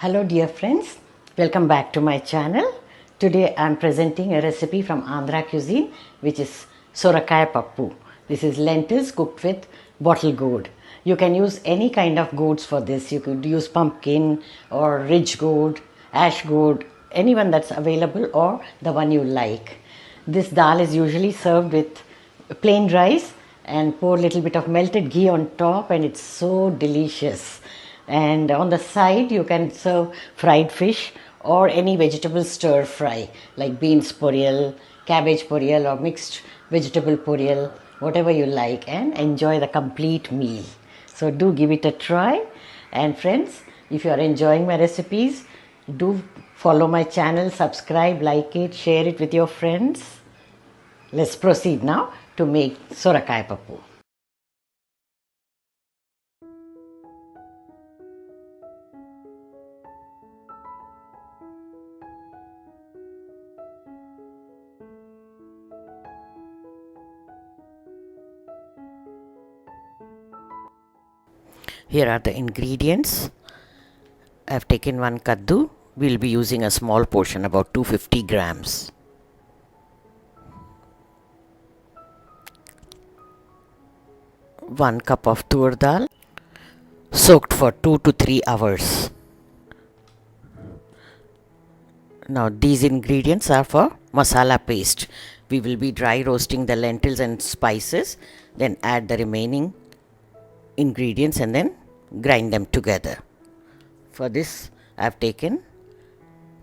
Hello dear friends, welcome back to my channel. Today I am presenting a recipe from Andhra Cuisine which is Sorrakaya Pappu. This is lentils cooked with bottle gourd. You can use any kind of gourds for this. You could use pumpkin or ridge gourd, ash gourd, anyone that's available or the one you like. This dal is usually served with plain rice and pour a little bit of melted ghee on top, and it's so delicious. And on the side you can serve fried fish or any vegetable stir fry like beans poriyal, cabbage poriyal or mixed vegetable poriyal, whatever you like, and enjoy the complete meal. So do give it a try. And friends, if you are enjoying my recipes, do follow my channel, subscribe, like it, share it with your friends. Let's proceed now to make Sorrakaya Pappu. Here are the ingredients. I have taken one kaddu. We'll be using a small portion, about 250 grams. One cup of Toor dal, soaked for 2 to 3 hours. Now these ingredients are for masala paste. We will be dry roasting the lentils and spices, then add the remaining ingredients and then grind them together. For this I have taken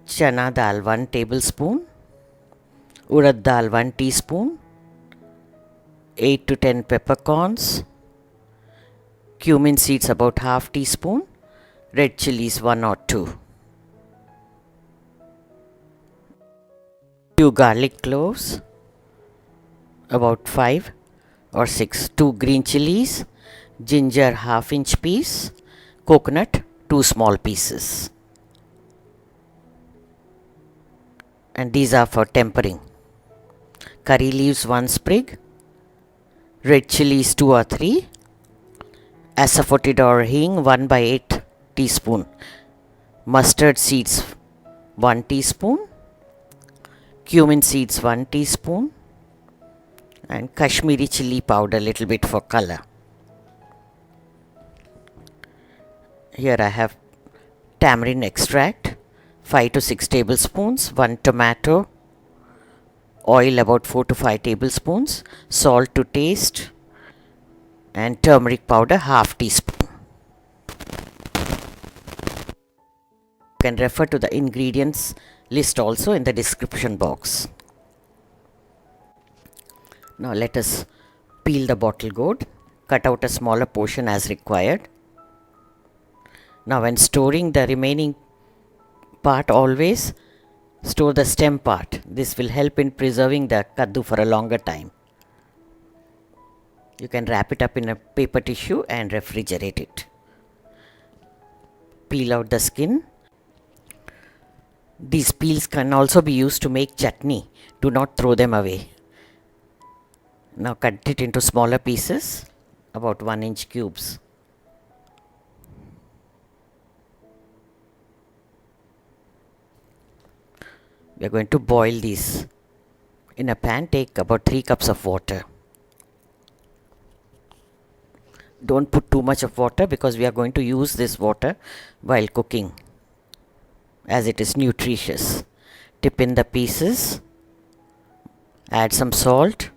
Chana dal 1 tablespoon, Urad dal 1 teaspoon, 8 to 10 peppercorns, cumin seeds about half teaspoon, red chillies 1 or 2, 2 garlic cloves, about 5 or 6, 2 green chillies, ginger half-inch piece, coconut 2 small pieces. And these are for tempering. Curry leaves 1 sprig, red chillies 2 or 3, Asafoetida or hing 1 by 8 teaspoon, mustard seeds 1 teaspoon, cumin seeds 1 teaspoon, and Kashmiri chilli powder little bit for color. Here I have tamarind extract 5 to 6 tablespoons, 1 tomato, oil about 4 to 5 tablespoons, salt to taste, and turmeric powder half teaspoon. You can refer to the ingredients list also in the description box. Now let us peel the bottle gourd, cut out a smaller portion as required. Now when storing the remaining part, always store the stem part. This will help in preserving the kaddu for a longer time. You can wrap it up in a paper tissue and refrigerate it. Peel out the skin. These peels can also be used to make chutney. Do not throw them away. Now cut it into smaller pieces, about 1-inch cubes. We are going to boil these. In a pan, take about 3 cups of water. Don't put too much of water because we are going to use this water while cooking, as it is nutritious. Dip in the pieces, add some salt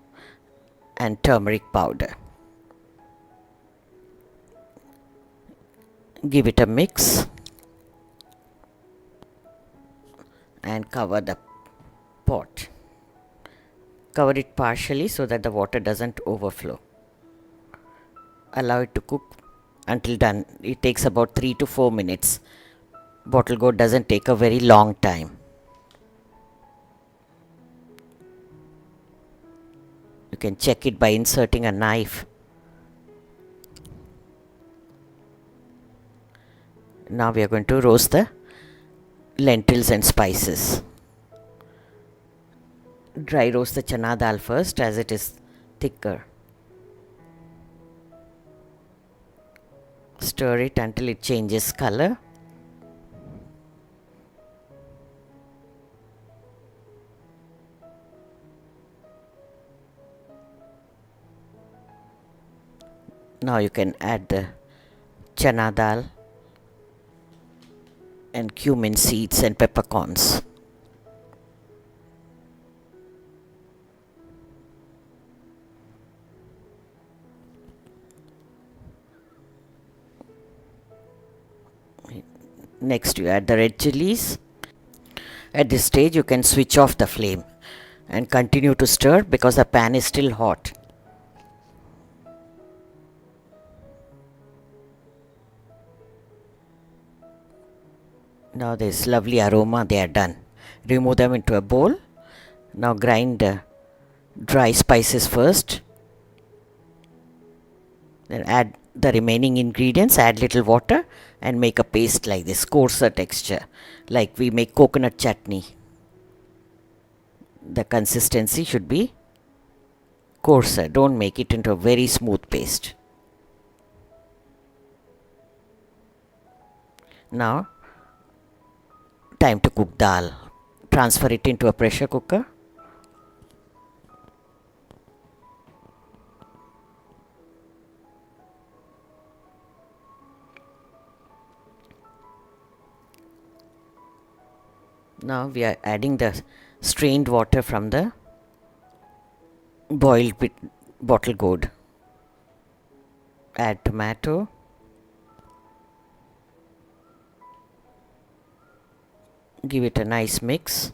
and turmeric powder. Give it a mix and cover the pot. Cover it partially so that the water doesn't overflow. Allow it to cook until done. It takes about 3 to 4 minutes. Bottle gourd doesn't take a very long time. You can check it by inserting a knife. Now we are going to roast the lentils and spices. Dry roast the chana dal first as it is thicker. Stir it until it changes color. Now you can add the Chana dal and cumin seeds and peppercorns. Next you add the red chillies. At this stage you can switch off the flame and continue to stir because the pan is still hot. Now this lovely aroma, they are done. Remove them into a bowl. Now grind the dry spices first. Then add the remaining ingredients, add little water and make a paste like this, coarser texture, like we make coconut chutney. The consistency should be coarser, don't make it into a very smooth paste. Now time to cook dal. Transfer it into a pressure cooker. Now we are adding the strained water from the boiled bottle gourd. Add tomato. Give it a nice mix.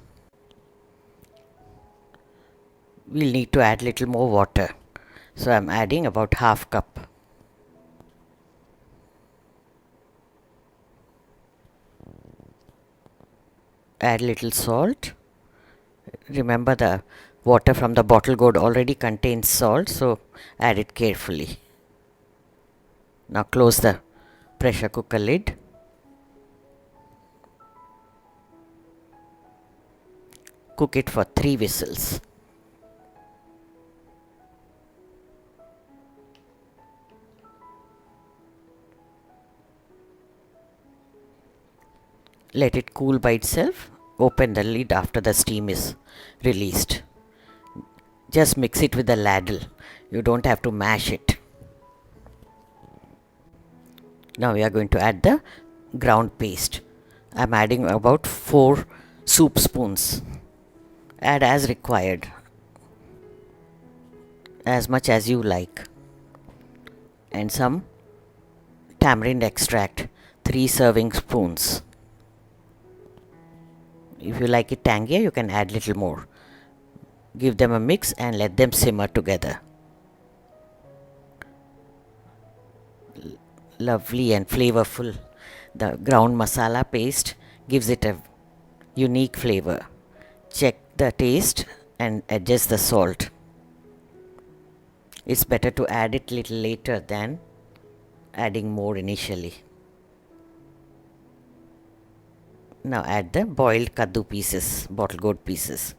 We'll need to add little more water. So I'm adding about half cup. Add little salt. Remember the water from the bottle gourd already contains salt, so add it carefully. Now close the pressure cooker lid. Cook it for 3 whistles. Let it cool by itself. Open the lid after the steam is released. Just mix it with the ladle. You don't have to mash it. Now we are going to add the ground paste. I am adding about 4 soup spoons. Add as required, as much as you like. And some tamarind extract, 3 serving spoons. If you like it tangier, you can add little more. Give them a mix and let them simmer together. Lovely and flavorful. The ground masala paste gives it a unique flavor. Check the taste and adjust the salt. It's better to add it little later than adding more initially. Now add the boiled kaddu pieces, bottle gourd pieces.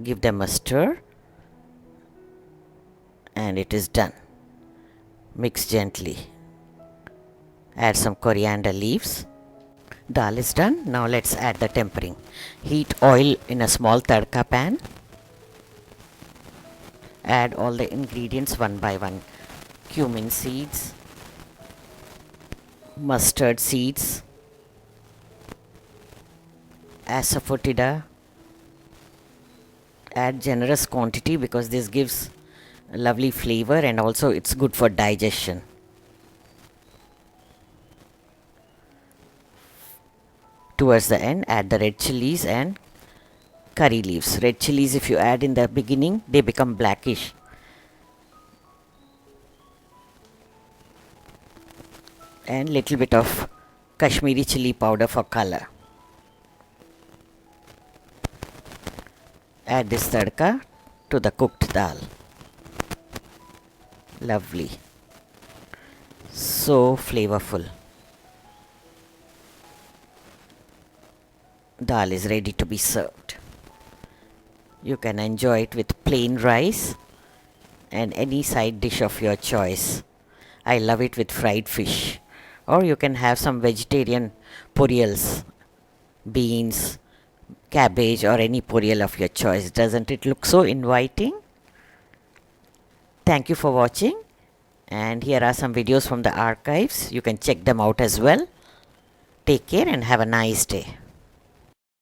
Give them a stir and it is done. Mix gently. Add some coriander leaves. Dal is done. Now let's add the tempering. Heat oil in a small tadka pan. Add all the ingredients one by one. Cumin seeds, mustard seeds, Asafoetida. Add generous quantity because this gives a lovely flavor and also it's good for digestion. Towards the end, add the red chillies and curry leaves. Red chillies, if you add in the beginning, they become blackish. And little bit of Kashmiri chilli powder for color. Add this tadka to the cooked dal. Lovely. So flavorful. Dal is ready to be served. You can enjoy it with plain rice and any side dish of your choice. I love it with fried fish. Or you can have some vegetarian poriyals, beans, cabbage or any poriyal of your choice. Doesn't it look so inviting? Thank you for watching And here are some videos from the archives. You can check them out as well. Take care and have a nice day.